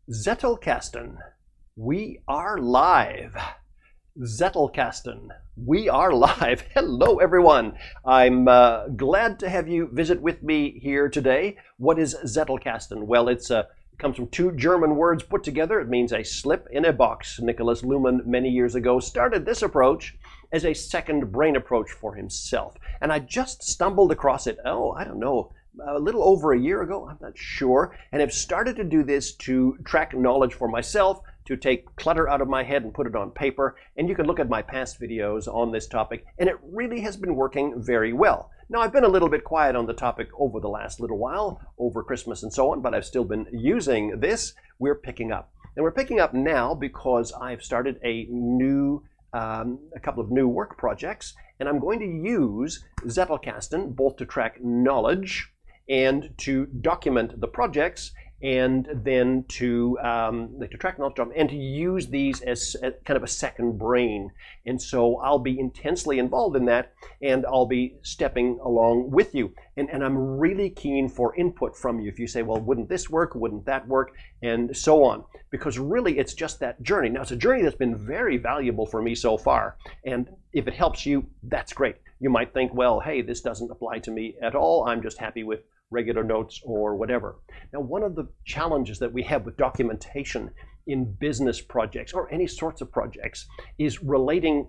Zettelkasten, we are live. Zettelkasten, we are live. Hello, everyone. I'm glad to have you visit with me here today. What is Zettelkasten? Well, it comes from two German words put together. It means a slip in a box. Niklas Luhmann, many years ago, started this approach as a second brain approach for himself. And I just stumbled across it, I don't know, a little over a year ago, I'm not sure, and have started to do this to track knowledge for myself, to take clutter out of my head and put it on paper. And you can look at my past videos on this topic, and it really has been working very well. Now, I've been a little bit quiet on the topic over the last little while, over Christmas and so on, but I've still been using this. We're picking up. And we're picking up now because I've started a couple of new work projects, and I'm going to use Zettelkasten both to track knowledge and to document the projects, and then to track knowledge and to use these as kind of a second brain. And so I'll be intensely involved in that, and I'll be stepping along with you. And I'm really keen for input from you. If you say, well, wouldn't this work? Wouldn't that work? And so on. Because really, it's just that journey. Now, it's a journey that's been very valuable for me so far. And if it helps you, that's great. You might think, well, hey, this doesn't apply to me at all. I'm just happy with regular notes or whatever. Now, one of the challenges that we have with documentation in business projects or any sorts of projects is relating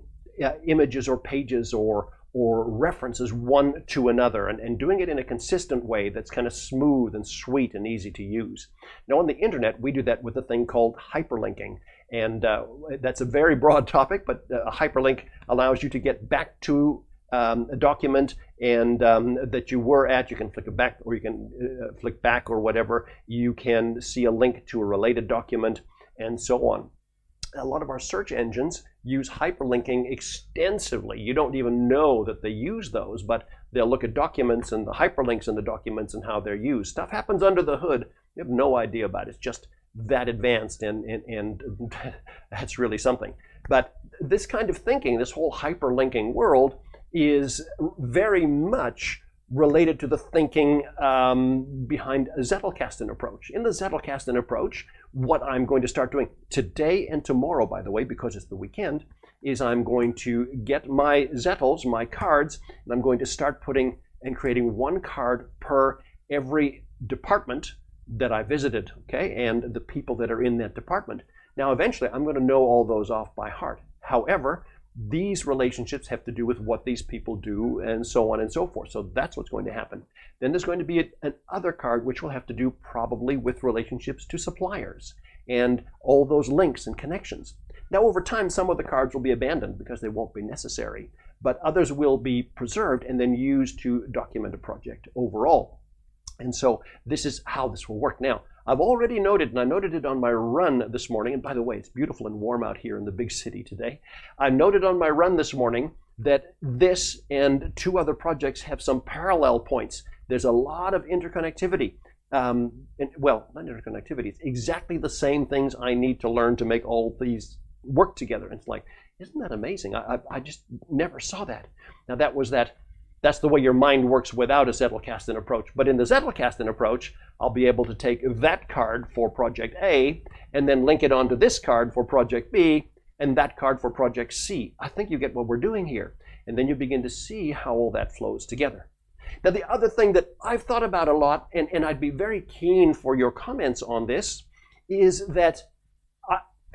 images or pages or references one to another, and doing it in a consistent way that's kind of smooth and sweet and easy to use. Now, on the internet, we do that with a thing called hyperlinking. And that's a very broad topic, but a hyperlink allows you to get back to a document and that you were at. You can flick it back, or you can flick back or whatever. You can see a link to a related document and so on. A lot of our search engines use hyperlinking extensively. You don't even know that they use those, but they'll look at documents and the hyperlinks in the documents and how they're used. Stuff happens under the hood. You have no idea about it. It's just that advanced, and that's really something. But this kind of thinking, this whole hyperlinking world, is very much related to the thinking behind a Zettelkasten approach. In the Zettelkasten approach, what I'm going to start doing today and tomorrow, by the way, because it's the weekend, is I'm going to get my Zettels, my cards, and I'm going to start putting and creating one card per every department that I visited, okay, and the people that are in that department. Now, eventually, I'm going to know all those off by heart. However, these relationships have to do with what these people do and so on and so forth. So that's what's going to happen. Then there's going to be another card which will have to do probably with relationships to suppliers and all those links and connections. Now, over time, some of the cards will be abandoned because they won't be necessary, but others will be preserved and then used to document a project overall. And so this is how this will work. Now, I've already noted, and I noted it on my run this morning, and by the way, it's beautiful and warm out here in the big city today. I noted on my run this morning that this and two other projects have some parallel points. There's a lot of interconnectivity. Well, not interconnectivity, it's exactly the same things I need to learn to make all these work together. And it's like, isn't that amazing? I just never saw that. Now, that's the way your mind works without a Zettelkasten approach. But in the Zettelkasten approach, I'll be able to take that card for project A and then link it onto this card for project B and that card for project C. I think you get what we're doing here. And then you begin to see how all that flows together. Now, the other thing that I've thought about a lot, and I'd be very keen for your comments on this, is that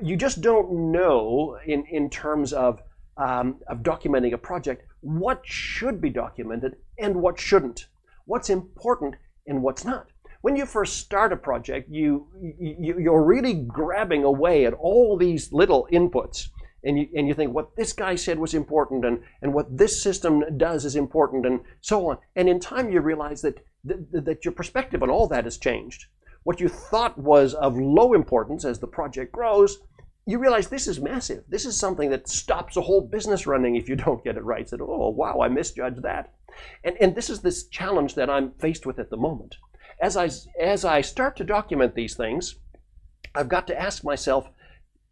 you just don't know in terms of documenting a project, what should be documented and what shouldn't, what's important and what's not. When you first start a project, you're really grabbing away at all these little inputs, and you think what this guy said was important, and what this system does is important, and so on. And in time, you realize that your perspective on all that has changed. What you thought was of low importance as the project grows, you realize this is massive. This is something that stops a whole business running if you don't get it right. So, oh, wow, I misjudged that. And this is this challenge that I'm faced with at the moment. As I start to document these things, I've got to ask myself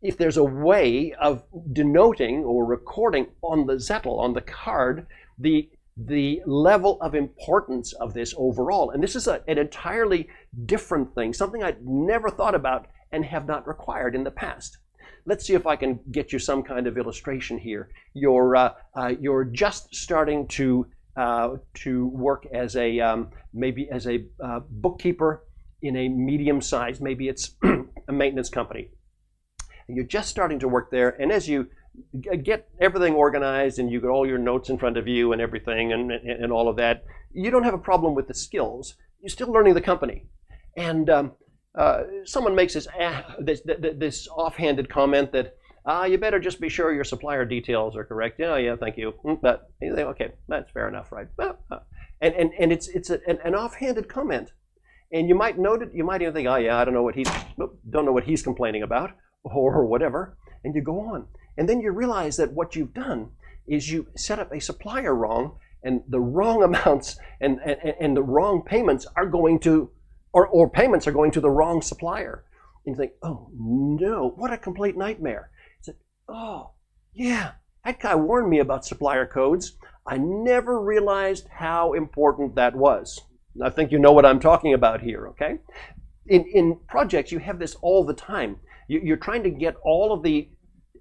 if there's a way of denoting or recording on the Zettel, on the card, the level of importance of this overall. And this is an entirely different thing, something I'd never thought about and have not required in the past. Let's see if I can get you some kind of illustration here. You're just starting to work as a maybe as a bookkeeper in a medium size, maybe it's a maintenance company. And you're just starting to work there, and as you get everything organized and you get all your notes in front of you and everything and all of that, you don't have a problem with the skills. You're still learning the company. And someone makes this offhanded comment that, you better just be sure your supplier details are correct. Yeah, thank you. But you think, okay, that's fair enough, right? And it's an offhanded comment. And you might note it, you might even think, oh yeah, I don't know what he's complaining about, or whatever, and you go on. And then you realize that what you've done is you set up a supplier wrong, and the wrong amounts and the wrong payments are going to, or payments are going to the wrong supplier. And you think, oh no, what a complete nightmare. It's like, oh yeah, that guy warned me about supplier codes. I never realized how important that was. I think you know what I'm talking about here, okay? In projects, you have this all the time. You're trying to get all of the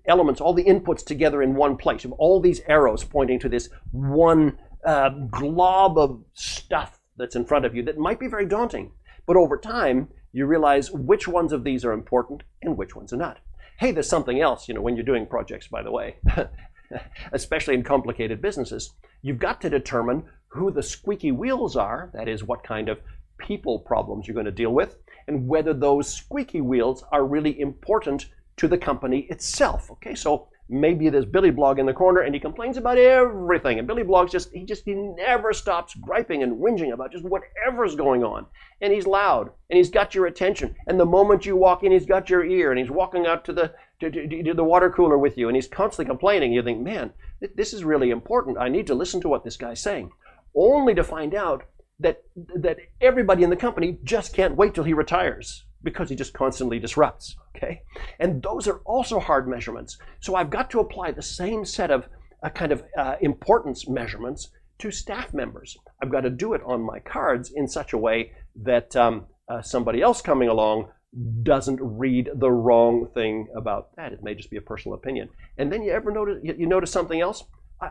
elements, all the inputs together in one place. You have all these arrows pointing to this one glob of stuff that's in front of you that might be very daunting. But over time, you realize which ones of these are important and which ones are not. Hey, there's something else, when you're doing projects, by the way, especially in complicated businesses. You've got to determine who the squeaky wheels are, that is, what kind of people problems you're going to deal with, and whether those squeaky wheels are really important to the company itself. Okay, so maybe there's Billy Blog in the corner and he complains about everything, and Billy Blog's he never stops griping and whinging about just whatever's going on, and he's loud and he's got your attention, and the moment you walk in he's got your ear, and he's walking out to the water cooler with you, and he's constantly complaining. You think, man, this is really important. I need to listen to what this guy's saying, only to find out that everybody in the company just can't wait till he retires because he just constantly disrupts, okay? And those are also hard measurements. So I've got to apply the same set of importance measurements to staff members. I've got to do it on my cards in such a way that somebody else coming along doesn't read the wrong thing about that. It may just be a personal opinion. And then you notice something else?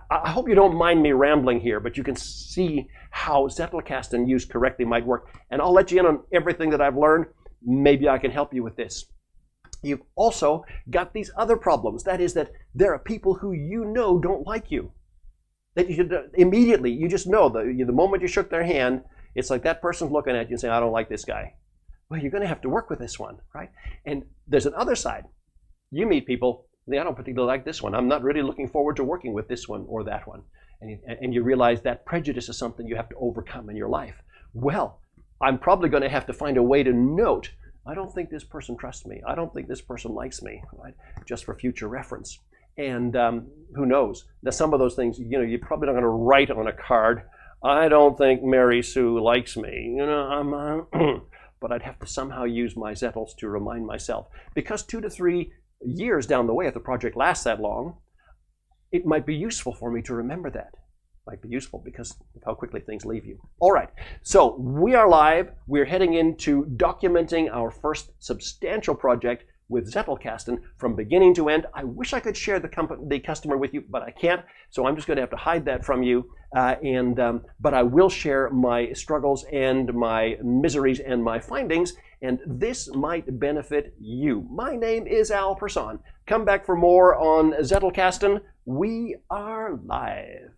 I hope you don't mind me rambling here, but you can see how Zettelkasten used correctly might work. And I'll let you in on everything that I've learned. Maybe I can help you with this. You've also got these other problems. That is that there are people who don't like you. That you should immediately, you just know, the moment you shook their hand, it's like that person's looking at you and saying, I don't like this guy. Well, you're going to have to work with this one, right? And there's an other side. You meet people, I don't particularly like this one. I'm not really looking forward to working with this one or that one. And you realize that prejudice is something you have to overcome in your life. Well, I'm probably going to have to find a way to note, I don't think this person trusts me. I don't think this person likes me, right? Just for future reference. And who knows? Now, some of those things, you're probably not going to write on a card, I don't think Mary Sue likes me. But I'd have to somehow use my Zettels to remind myself. Because 2 to 3 years down the way, if the project lasts that long, it might be useful for me to remember that. Might be useful because of how quickly things leave you. All right, so we are live. We're heading into documenting our first substantial project with Zettelkasten from beginning to end. I wish I could share the customer with you, but I can't. So I'm just going to have to hide that from you. But I will share my struggles and my miseries and my findings, and this might benefit you. My name is Al Person. Come back for more on Zettelkasten. We are live.